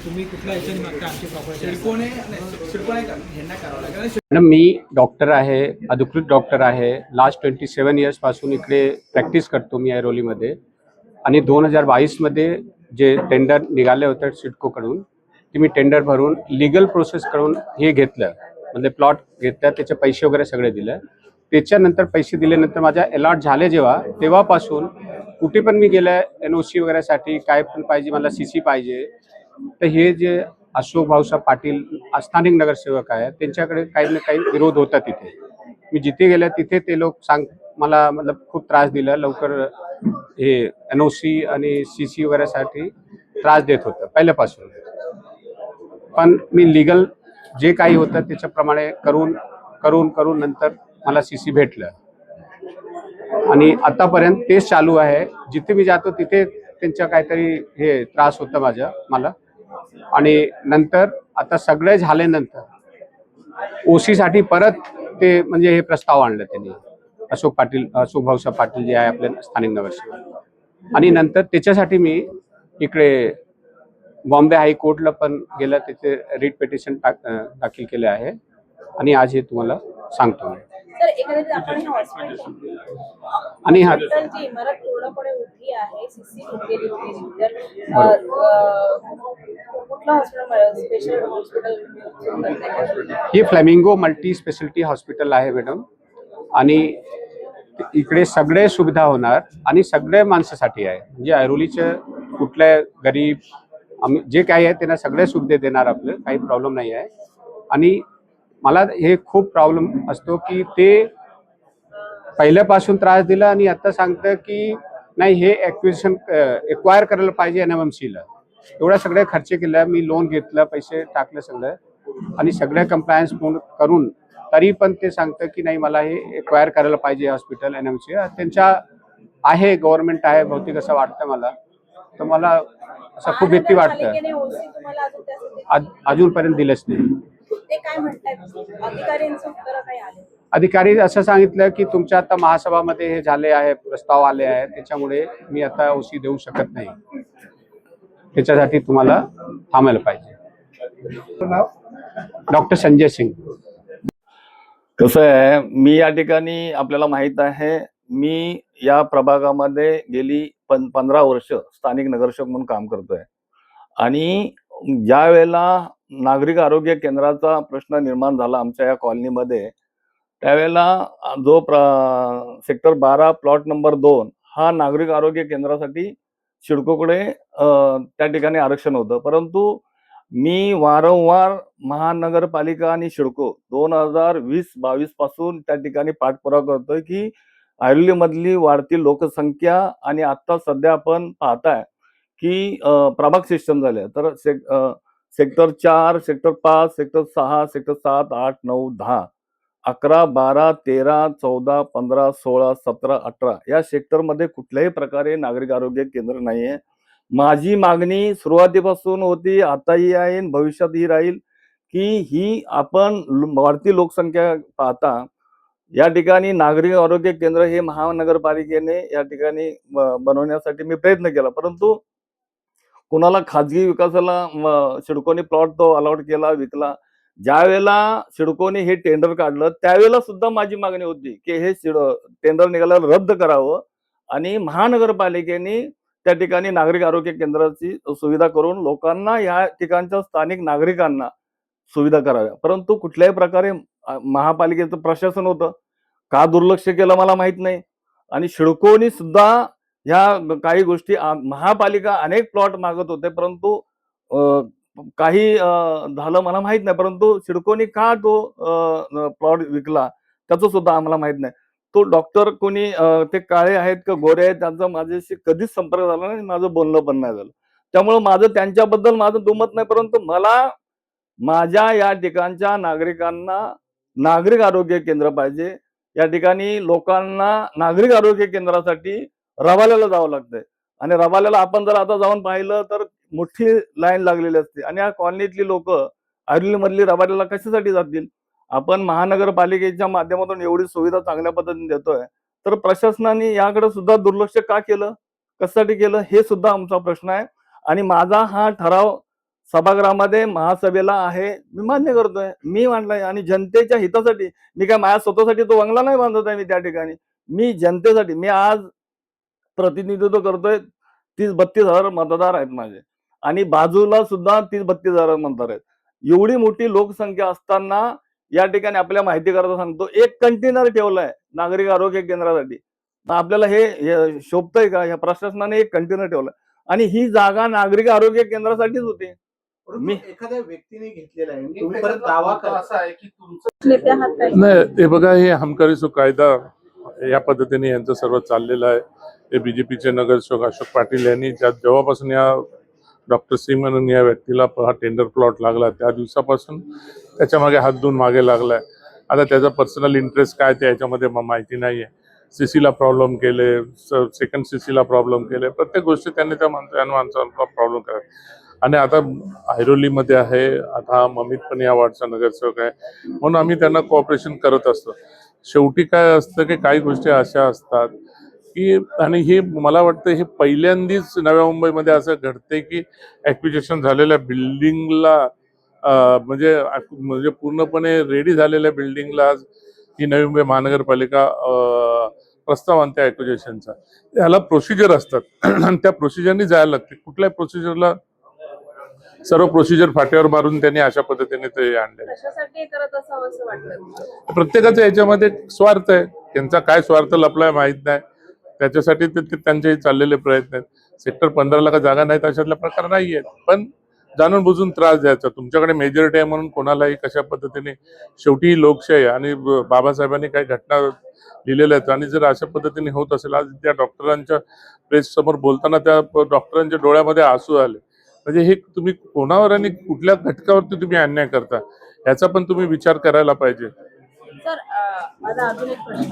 तुम्ही कुठला याच्याने मागता आमची मॅडम, मी डॉक्टर आहे, अधिकृत डॉक्टर आहे. लास्ट 27 इयर्स पासून इकडे प्रॅक्टिस करतो मी ऐरोलीमध्ये. आणि 2022 मध्ये जे टेंडर निघाले होते सिडकोकडून, ते मी टेंडर भरून लीगल प्रोसेस करून हे घेतलं, म्हणजे प्लॉट घेतला, त्याचे पैसे वगैरे सगळे दिले. त्याच्यानंतर पैसे दिल्यानंतर माझ्या अलॉट झाले जेव्हा, तेव्हापासून कुठे पण मी गेलं NOC वगैरेसाठी, काय पण पाहिजे, मला CC पाहिजे, तर हे जे अशोक भाऊसाहेब पाटील स्थानिक नगरसेवक आहे, त्यांच्याकडे काही ना काही विरोध होता. तिथे मी जिथे गेल्या तिथे ते लोक मला मतलब खूप त्रास दिला. लवकर हे NOC आणि CC वगैरेसाठी त्रास देत होतं पहिल्यापासून. पण मी लीगल जे काही होतं त्याच्याप्रमाणे करून नंतर मला CC भेटलं. आणि आतापर्यंत तेच चालू आहे. जिथे मी जातो तिथे त्यांचा काहीतरी हे त्रास होतं मला. आणि नंतर आता सगळे झाल्यानंतर OC साठी परत ते म्हणजे हे प्रस्ताव आणलं त्यांनी, अशोक भाऊसाहेब पाटील जे आहे आपले स्थानिक नगरसेवक. आणि नंतर त्याच्यासाठी मी इकडे बॉम्बे हायकोर्टला पण गेलं, तिथे रिट पिटिशन दाखल केले आहे. आणि आज हे तुम्हाला सांगतो मी. आणि हा हे फ्लेमिंगो मल्टी स्पेशलिटी हॉस्पिटल आहे मॅडम. आणि इकडे सगळे सुविधा होणार आणि सगळे माणसासाठी आहे. म्हणजे ऐरोलीचे कुठल्या गरीब जे काही आहे त्यांना सगळे सुविधा देणार, आपलं काही प्रॉब्लेम नाही आहे. आणि मला हे खूप प्रॉब्लेम असतो की ते पहिल्यापासून त्रास दिला आणि आता सांगतं की नाही, हे एक्वायर करायला पाहिजे NMMC-ला. एवढा सगळे खर्च केला, मी लोन घेतलं, पैसे टाकले सगळं, आणि सगळे कंप्लायन्स पूर्ण करून तरी पण ते सांगतं की नाही, मला हे एक्वायर करायला पाहिजे हॉस्पिटल NMMC. त्यांच्या आहे, गव्हर्नमेंट आहे बहुतेक असं वाटतं मला. तर मला असं खूप भीती वाटतं. अजूनपर्यंत दिलंच नाही. अधिकारी असं सांगितलं की तुमच्या आता महासभामध्ये हे झाले आहे, प्रस्ताव आले आहे, त्याच्यामुळे मी आता OC देऊ शकत नाही. त्याच्यासाठी तुम्हाला थांबायला पाहिजे. डॉक्टर संजय सिंग. कसं आहे, मी या ठिकाणी आपल्याला माहित आहे, मी या प्रभागामध्ये गेली 15 वर्ष स्थानिक नगरसेवक म्हणून काम करतोय. आणि ज्या वेळेला नागरिक आरोग्य केंद्राचा प्रश्न निर्माण झाला आमच्या या कॉलनीमध्ये, त्यावेळेला जो सेक्टर 12 प्लॉट नंबर 2 हा नागरिक आरोग्य केंद्रासाठी सिडकोकडे त्या ठिकाणी आरक्षण होतं. परंतु मी वारंवार महानगरपालिका आणि सिडको 2020-22 पासून त्या ठिकाणी पाठपुरावा करतोय की ऐरोलीमधली वाढती लोकसंख्या आणि आता सध्या आपण पाहताय की प्रभाग सिस्टम झाले, तर सेक्टर 4, सेक्टर 5, सेक्टर 6, सेक्टर 7, 8, 9, 10, 11, 12, 13, 14, 15, 16, 17, 18 या सेक्टरमध्ये कुठल्याही प्रकारे नागरिक आरोग्य केंद्र नाहीये. माझी मागणी सुरुवातीपासून होती, आताही आहे, भविष्यातही राहील, की ही आपण वाढती लोकसंख्या पाहता या ठिकाणी नागरिक आरोग्य केंद्र हे महानगरपालिकेने या ठिकाणी बनवण्यासाठी मी प्रयत्न केला. परंतु कोणाला खाजगी विकासाला सिडकोने प्लॉट तो अलॉट केला, विकला. ज्या वेळेला सिडकोने हे टेंडर काढलं त्यावेळेला सुद्धा माझी मागणी होती की हे टेंडर निघाल्यावर रद्द करावं आणि महानगरपालिकेने त्या ठिकाणी नागरिक आरोग्य केंद्राची सुविधा करून लोकांना, या ठिकाणच्या स्थानिक नागरिकांना सुविधा कराव्या. परंतु कुठल्याही प्रकारे महापालिकेचं प्रशासन होतं, का दुर्लक्ष केलं मला माहित नाही. आणि सिडकोने सुद्धा ह्या काही गोष्टी, महापालिका अनेक प्लॉट मागत होते, परंतु काही झालं मला माहित नाही. परंतु सिडकोने का तो प्लॉट विकला त्याचं सुद्धा आम्हाला माहित नाही. तो डॉक्टर कोणी ते काळे आहेत का गोरे आहेत त्यांचा माझ्याशी कधीच संपर्क झाला नाही, माझं बोलणं पण नाही झालं. त्यामुळं माझं त्यांच्याबद्दल माझं दुमत नाही, परंतु मला माझ्या या ठिकाणच्या नागरिकांना नागरिक आरोग्य केंद्र पाहिजे. या ठिकाणी लोकांना नागरिक आरोग्य केंद्रासाठी रवाल्याला जावं लागतंय आणि रवाल्याला आपण जर आता जाऊन पाहिलं तर मोठी लाईन लागलेली असते आणि या कॉलनीतली लोक आर्वीमधली रवाल्याला कशासाठी जातील? आपण महानगरपालिकेच्या माध्यमातून एवढी सुविधा चांगल्या पद्धतीने देतोय, तर प्रशासनाने याकडे सुद्धा दुर्लक्ष का केलं? कशासाठी केलं? हे सुद्धा आमचा प्रश्न आहे. आणि माझा हा ठराव सभागृहामध्ये महासभेला आहे, मी मान्य करतोय, मी मांडलाय आणि जनतेच्या हितासाठी. मी काय माझ्या स्वतःसाठी तो बंगला नाही बांधत आहे मी त्या ठिकाणी. मी जनतेसाठी, मी आज प्रतिनिधित्व करतोय. 30-32 हजार मतदार आहेत माझे आणि बाजूला सुद्धा 30-32 हजार मतदार आहेत. एवढी मोठी लोकसंख्या असताना या ठिकाणी आपल्या माहिती करता सांगतो, एक कंटेनर ठेवलाय नागरिक आरोग्य केंद्रासाठी. आपल्याला हे शोभतंय का? या प्रशासनाने एक कंटेनर ठेवलाय आणि ही जागा नागरिक आरोग्य केंद्रासाठीच होती. मी एखाद्या व्यक्तीने घेतलेला आहे, तुम्ही परत दावा करा असा आहे की तुमचं नाही, हे बघा, हे हमकारी सो कायदा या पद्धतीने यांचं सर्व चाललेलं आहे. हे बीजेपीचे नगरसेवक अशोक पाटील यांनी जेव्हापासून या डॉक्टर सी म्हणून या व्यक्तीला हा टेंडर प्लॉट लागला त्या दिवसापासून त्याच्या मागे हात धुवून मागे लागलाय. आता त्याचा पर्सनल इंटरेस्ट काय ते याच्यामध्ये माहिती नाहीये. सीसीला प्रॉब्लेम केले, सेकंड सीसीला प्रॉब्लेम केले, प्रत्येक गोष्टी त्यांनी त्या माणसांना प्रॉब्लेम करायला. आणि आता ऐरोलीमध्ये आहे, आता ममित पण या वार्डचा नगरसेवक आहे, म्हणून आम्ही त्यांना कोऑपरेशन करत असतो. शेवटी काय असतं की काही गोष्टी अशा असतात की, आणि हे मला वाटतं हे पहिल्यांदाच नव्या मुंबईमध्ये असं घडते की ॲक्विजिशन झालेल्या बिल्डिंगला म्हणजे पूर्णपणे रेडी झालेल्या बिल्डिंगला आज ही नवी मुंबई महानगरपालिका प्रस्ताव आणते ॲक्विजिशनचा. याला प्रोसिजर असतात आणि त्या प्रोसिजरनी जायला लागते. कुठल्याही प्रोसिजरला सर्व प्रोसिजर फाट्यावर मारून त्यांनी अशा पद्धतीने ते आणले. प्रत्येकाचा याच्यामध्ये स्वार्थ आहे, त्यांचा काय स्वार्थ लपलाय माहित नाही, त्याच्यासाठी ते त्यांचे चाललेले प्रयत्न आहेत. सेक्टर 15ला का जागा नाहीत अशातला प्रकार नाही आहेत, पण जाणून बुजून त्रास द्यायचा. तुमच्याकडे मेजॉरिटी आहे म्हणून कोणालाही कशा पद्धतीने, शेवटी ही लोकशाही आणि बाबासाहेबांनी काही घटना लिहिलेल्या आहेत आणि जर अशा पद्धतीने होत असेल, आज त्या डॉक्टरांच्या प्रेस समोर बोलताना त्या डॉक्टरांच्या डोळ्यामध्ये आसू आले. म्हणजे हे तुम्ही कोणावर आणि कुठल्या घटकावरती तुम्ही अन्याय करता याचा पण तुम्ही विचार करायला पाहिजे. सर, माझा अजून एक प्रश्न